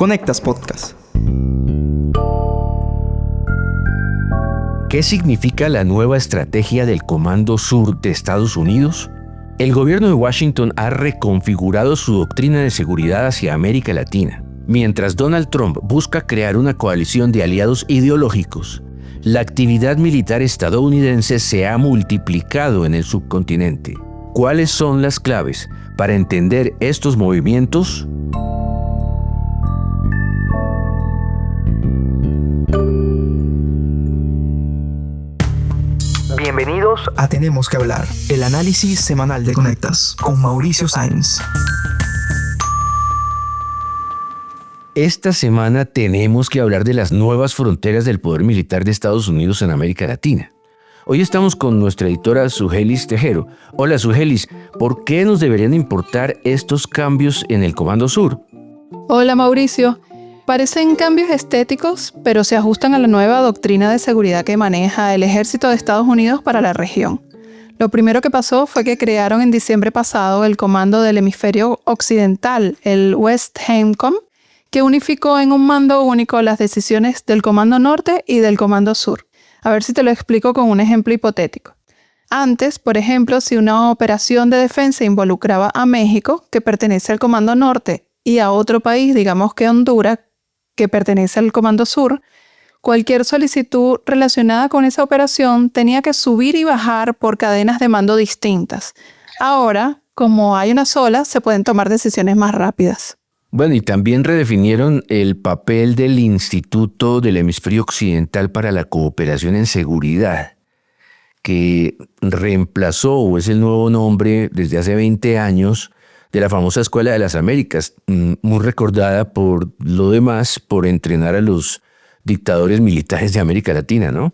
Conectas Podcast. ¿Qué significa la nueva estrategia del Comando Sur de Estados Unidos? El gobierno de Washington ha reconfigurado su doctrina de seguridad hacia América Latina. Mientras Donald Trump busca crear una coalición de aliados ideológicos, la actividad militar estadounidense se ha multiplicado en el subcontinente. ¿Cuáles son las claves para entender estos movimientos? Bienvenidos a Tenemos que hablar, el análisis semanal de Conectas, con Mauricio Sáenz. Esta semana tenemos que hablar de las nuevas fronteras del poder militar de Estados Unidos en América Latina. Hoy estamos con nuestra editora Sugelis Tejero. Hola Sugelis, ¿por qué nos deberían importar estos cambios en el Comando Sur? Hola Mauricio. Parecen cambios estéticos, pero se ajustan a la nueva doctrina de seguridad que maneja el Ejército de Estados Unidos para la región. Lo primero que pasó fue que crearon en diciembre pasado el Comando del Hemisferio Occidental, el West HEMCOM, que unificó en un mando único las decisiones del Comando Norte y del Comando Sur. A ver si te lo explico con un ejemplo hipotético. Antes, por ejemplo, si una operación de defensa involucraba a México, que pertenece al Comando Norte, y a otro país, digamos que Honduras, que pertenece al Comando Sur, cualquier solicitud relacionada con esa operación tenía que subir y bajar por cadenas de mando distintas. Ahora, como hay una sola, se pueden tomar decisiones más rápidas. Bueno, y también redefinieron el papel del Instituto del Hemisferio Occidental para la Cooperación en Seguridad, que reemplazó, o es el nuevo nombre desde hace 20 años, de la famosa Escuela de las Américas, muy recordada por lo demás por entrenar a los dictadores militares de América Latina, ¿no?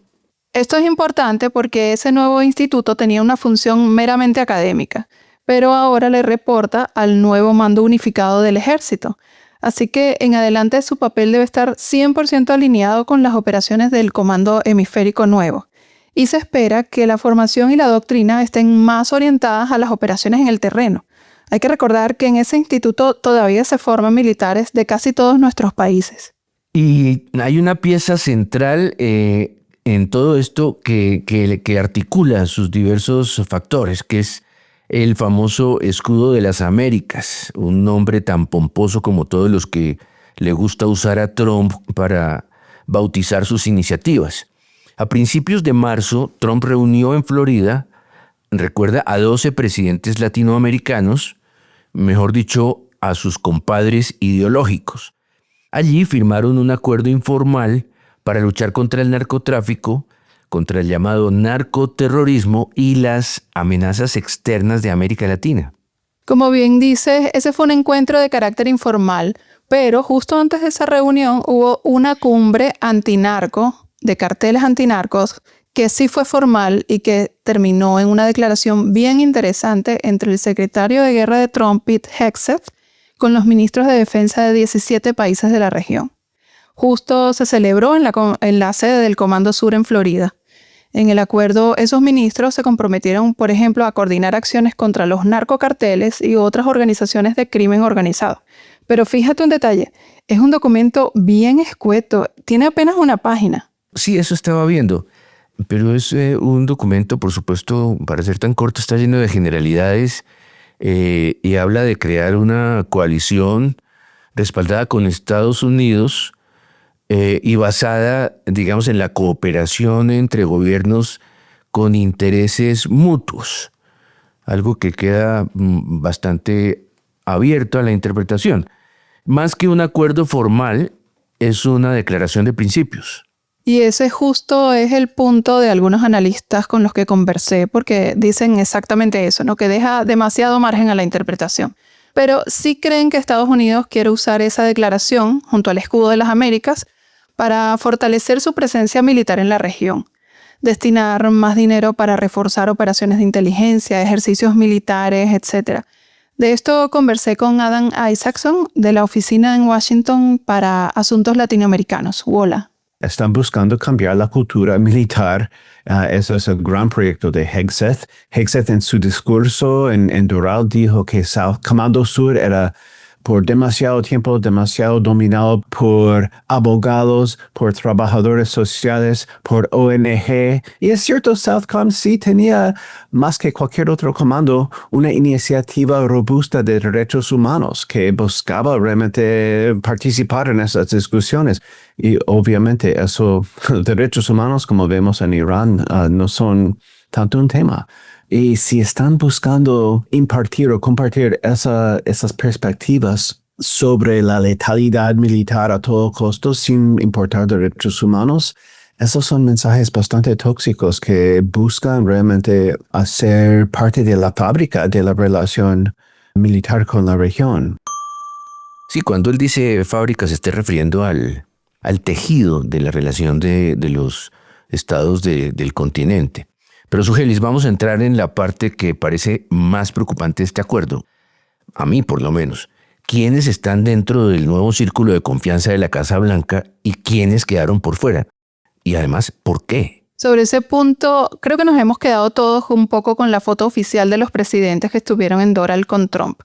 Esto es importante porque ese nuevo instituto tenía una función meramente académica, pero ahora le reporta al nuevo mando unificado del ejército. Así que en adelante su papel debe estar 100% alineado con las operaciones del Comando Hemisférico Nuevo. Y se espera que la formación y la doctrina estén más orientadas a las operaciones en el terreno. Hay que recordar que en ese instituto todavía se forman militares de casi todos nuestros países. Y hay una pieza central en todo esto que articula sus diversos factores, que es el famoso Escudo de las Américas, un nombre tan pomposo como todos los que le gusta usar a Trump para bautizar sus iniciativas. A principios de marzo, Trump reunió en Florida, recuerda, a 12 presidentes latinoamericanos, mejor dicho, a sus compadres ideológicos. Allí firmaron un acuerdo informal para luchar contra el narcotráfico, contra el llamado narcoterrorismo y las amenazas externas de América Latina. Como bien dices, ese fue un encuentro de carácter informal, pero justo antes de esa reunión hubo una cumbre antinarco, de carteles antinarcos, que sí fue formal y que terminó en una declaración bien interesante entre el secretario de Guerra de Trump, Pete Hegseth, con los ministros de defensa de 17 países de la región. Justo se celebró en la sede del Comando Sur en Florida. En el acuerdo, esos ministros se comprometieron, por ejemplo, a coordinar acciones contra los narcocarteles y otras organizaciones de crimen organizado. Pero fíjate un detalle, es un documento bien escueto, tiene apenas una página. Sí, eso estaba viendo. Pero es un documento, por supuesto, para ser tan corto, está lleno de generalidades y habla de crear una coalición respaldada con Estados Unidos y basada, digamos, en la cooperación entre gobiernos con intereses mutuos. Algo que queda bastante abierto a la interpretación. Más que un acuerdo formal, es una declaración de principios. Y ese justo es el punto de algunos analistas con los que conversé, porque dicen exactamente eso, ¿no? Que deja demasiado margen a la interpretación. Pero sí creen que Estados Unidos quiere usar esa declaración, junto al Escudo de las Américas, para fortalecer su presencia militar en la región. Destinar más dinero para reforzar operaciones de inteligencia, ejercicios militares, etc. De esto conversé con Adam Isaacson, de la Oficina en Washington para Asuntos Latinoamericanos, WOLA. Están buscando cambiar la cultura militar. Eso es el gran proyecto de Hegseth. Hegseth en su discurso en Doral dijo que Comando Sur era por demasiado tiempo, demasiado dominado por abogados, por trabajadores sociales, por ONG. Y es cierto, Southcom sí tenía, más que cualquier otro comando, una iniciativa robusta de derechos humanos que buscaba realmente participar en esas discusiones. Y obviamente derechos humanos, como vemos en Irán, no son tanto un tema. Y si están buscando impartir o compartir esas perspectivas sobre la letalidad militar a todo costo sin importar derechos humanos, esos son mensajes bastante tóxicos que buscan realmente hacer parte de la fábrica de la relación militar con la región. Sí, cuando él dice fábrica se está refiriendo al tejido de la relación de los estados del continente. Pero Sugelis, vamos a entrar en la parte que parece más preocupante de este acuerdo. A mí, por lo menos. ¿Quiénes están dentro del nuevo círculo de confianza de la Casa Blanca y quiénes quedaron por fuera? Y además, ¿por qué? Sobre ese punto, creo que nos hemos quedado todos un poco con la foto oficial de los presidentes que estuvieron en Doral con Trump,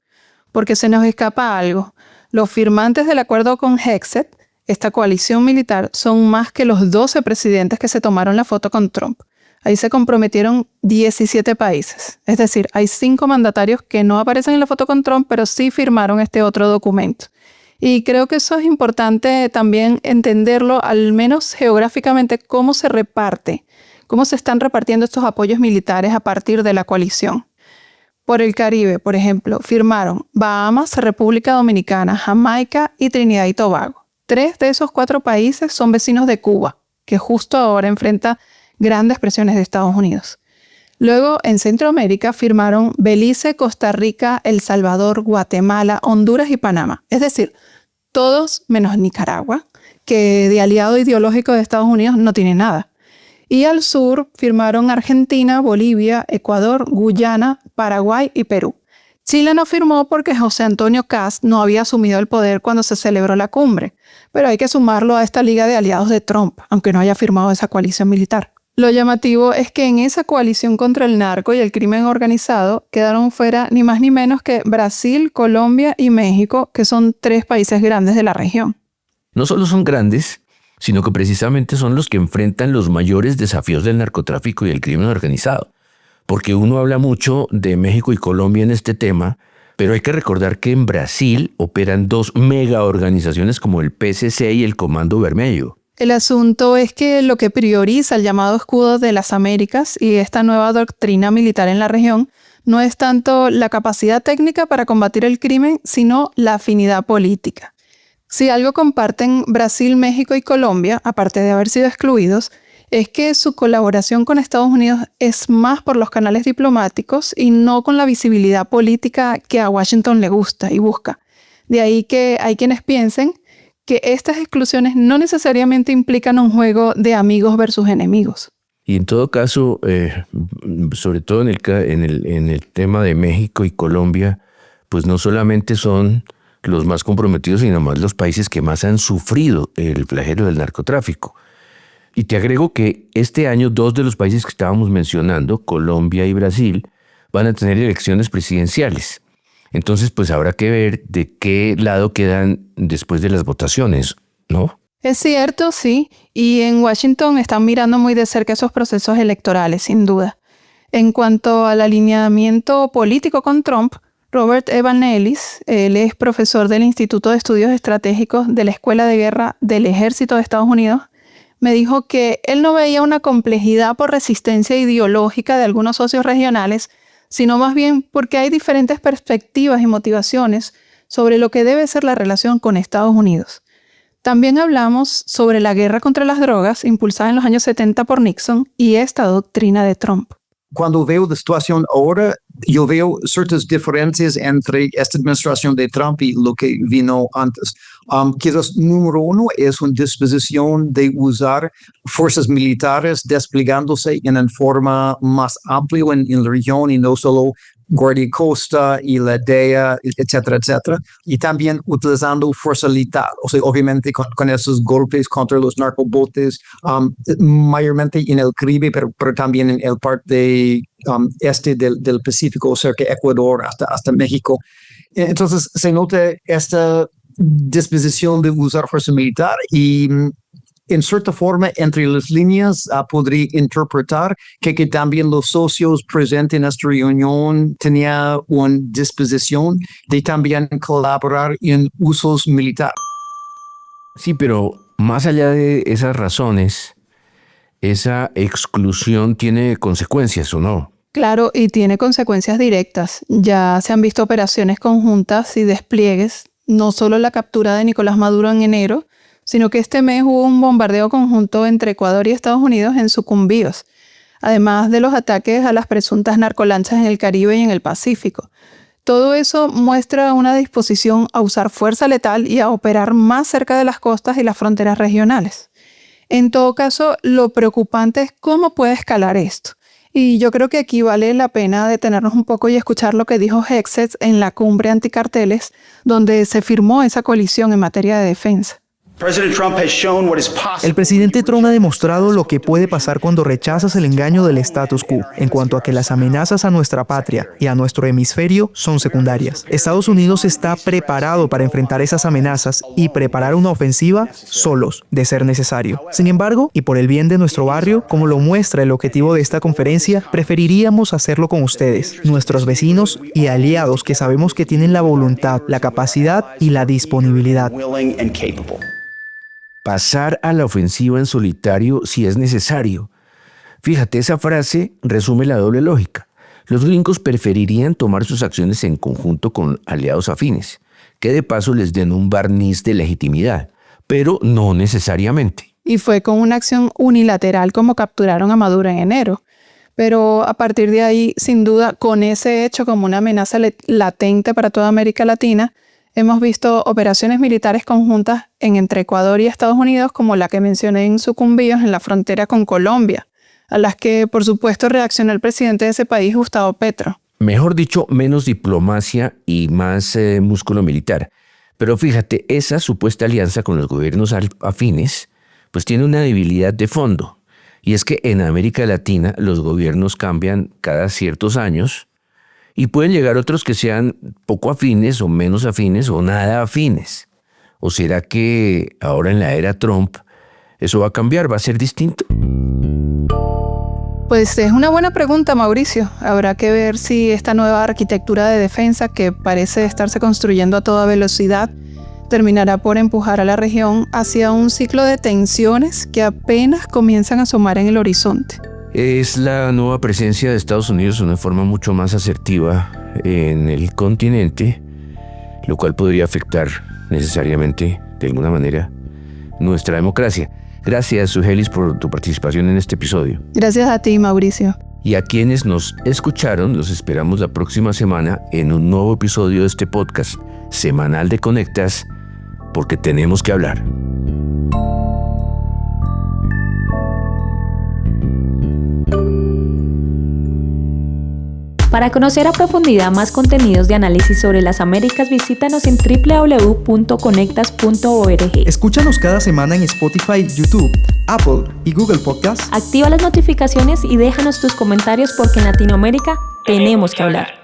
porque se nos escapa algo. Los firmantes del acuerdo con Hexet, esta coalición militar, son más que los 12 presidentes que se tomaron la foto con Trump. Ahí se comprometieron 17 países. Es decir, hay 5 mandatarios que no aparecen en la foto con Trump, pero sí firmaron este otro documento. Y creo que eso es importante también entenderlo, al menos geográficamente, cómo se están repartiendo estos apoyos militares a partir de la coalición. Por el Caribe, por ejemplo, firmaron Bahamas, República Dominicana, Jamaica y Trinidad y Tobago. 3 de esos 4 países son vecinos de Cuba, que justo ahora enfrenta grandes presiones de Estados Unidos. Luego, en Centroamérica, firmaron Belice, Costa Rica, El Salvador, Guatemala, Honduras y Panamá. Es decir, todos menos Nicaragua, que de aliado ideológico de Estados Unidos no tiene nada. Y al sur firmaron Argentina, Bolivia, Ecuador, Guyana, Paraguay y Perú. Chile no firmó porque José Antonio Kast no había asumido el poder cuando se celebró la cumbre, pero hay que sumarlo a esta liga de aliados de Trump, aunque no haya firmado esa coalición militar. Lo llamativo es que en esa coalición contra el narco y el crimen organizado quedaron fuera ni más ni menos que Brasil, Colombia y México, que son 3 países grandes de la región. No solo son grandes, sino que precisamente son los que enfrentan los mayores desafíos del narcotráfico y el crimen organizado. Porque uno habla mucho de México y Colombia en este tema, pero hay que recordar que en Brasil operan 2 mega organizaciones como el PCC y el Comando Vermelho. El asunto es que lo que prioriza el llamado escudo de las Américas y esta nueva doctrina militar en la región no es tanto la capacidad técnica para combatir el crimen, sino la afinidad política. Si algo comparten Brasil, México y Colombia, aparte de haber sido excluidos, es que su colaboración con Estados Unidos es más por los canales diplomáticos y no con la visibilidad política que a Washington le gusta y busca. De ahí que hay quienes piensen que estas exclusiones no necesariamente implican un juego de amigos versus enemigos. Y en todo caso, sobre todo en el tema de México y Colombia, pues no solamente son los más comprometidos, sino más los países que más han sufrido el flagelo del narcotráfico. Y te agrego que este año 2 de los países que estábamos mencionando, Colombia y Brasil, van a tener elecciones presidenciales. Entonces, pues habrá que ver de qué lado quedan después de las votaciones, ¿no? Es cierto, sí, y en Washington están mirando muy de cerca esos procesos electorales, sin duda. En cuanto al alineamiento político con Trump, Robert Evan Ellis, él es profesor del Instituto de Estudios Estratégicos de la Escuela de Guerra del Ejército de Estados Unidos, me dijo que él no veía una complejidad por resistencia ideológica de algunos socios regionales, sino más bien porque hay diferentes perspectivas y motivaciones sobre lo que debe ser la relación con Estados Unidos. También hablamos sobre la guerra contra las drogas impulsada en los años 70 por Nixon y esta doctrina de Trump. Cuando veo la situación ahora, yo veo ciertas diferencias entre esta administración de Trump y lo que vino antes. Quizás número 1 es una disposición de usar fuerzas militares desplegándose en una forma más amplia en la región y no solo Guardia Costa y la DEA, etcétera, etcétera. Y también utilizando fuerza letal, o sea, obviamente con esos golpes contra los narcobotes, mayormente en el Caribe, pero también en el parte este del Pacífico, cerca de Ecuador hasta México. Entonces se nota esta disposición de usar fuerza militar y en cierta forma entre las líneas podría interpretar que también los socios presentes en esta reunión tenían una disposición de también colaborar en usos militares. Sí, pero más allá de esas razones, esa exclusión tiene consecuencias, ¿o no? Claro, y tiene consecuencias directas. Ya se han visto operaciones conjuntas y despliegues, no solo la captura de Nicolás Maduro en enero, sino que este mes hubo un bombardeo conjunto entre Ecuador y Estados Unidos en Sucumbíos, además de los ataques a las presuntas narcolanchas en el Caribe y en el Pacífico. Todo eso muestra una disposición a usar fuerza letal y a operar más cerca de las costas y las fronteras regionales. En todo caso, lo preocupante es cómo puede escalar esto. Y yo creo que aquí vale la pena detenernos un poco y escuchar lo que dijo Hegseth en la cumbre anticarteles, donde se firmó esa coalición en materia de defensa. El presidente Trump ha demostrado lo que puede pasar cuando rechazas el engaño del status quo, en cuanto a que las amenazas a nuestra patria y a nuestro hemisferio son secundarias. Estados Unidos está preparado para enfrentar esas amenazas y preparar una ofensiva solos, de ser necesario. Sin embargo, y por el bien de nuestro barrio, como lo muestra el objetivo de esta conferencia, preferiríamos hacerlo con ustedes, nuestros vecinos y aliados que sabemos que tienen la voluntad, la capacidad y la disponibilidad. Pasar a la ofensiva en solitario si es necesario. Fíjate, esa frase resume la doble lógica. Los gringos preferirían tomar sus acciones en conjunto con aliados afines, que de paso les den un barniz de legitimidad, pero no necesariamente. Y fue con una acción unilateral como capturaron a Maduro en enero. Pero a partir de ahí, sin duda, con ese hecho como una amenaza latente para toda América Latina, hemos visto operaciones militares conjuntas entre Ecuador y Estados Unidos, como la que mencioné en Sucumbíos, en la frontera con Colombia, a las que, por supuesto, reaccionó el presidente de ese país, Gustavo Petro. Mejor dicho, menos diplomacia y más músculo militar. Pero fíjate, esa supuesta alianza con los gobiernos afines, pues tiene una debilidad de fondo. Y es que en América Latina los gobiernos cambian cada ciertos años, y pueden llegar otros que sean poco afines o menos afines o nada afines. ¿O será que ahora en la era Trump eso va a cambiar, va a ser distinto? Pues es una buena pregunta, Mauricio. Habrá que ver si esta nueva arquitectura de defensa que parece estarse construyendo a toda velocidad terminará por empujar a la región hacia un ciclo de tensiones que apenas comienzan a asomar en el horizonte. Es la nueva presencia de Estados Unidos de una forma mucho más asertiva en el continente, lo cual podría afectar necesariamente, de alguna manera, nuestra democracia. Gracias, Sugelis, por tu participación en este episodio. Gracias a ti, Mauricio. Y a quienes nos escucharon, los esperamos la próxima semana en un nuevo episodio de este podcast semanal de Conectas, porque tenemos que hablar. Para conocer a profundidad más contenidos de análisis sobre las Américas, visítanos en www.conectas.org. Escúchanos cada semana en Spotify, YouTube, Apple y Google Podcasts. Activa las notificaciones y déjanos tus comentarios porque en Latinoamérica tenemos que hablar.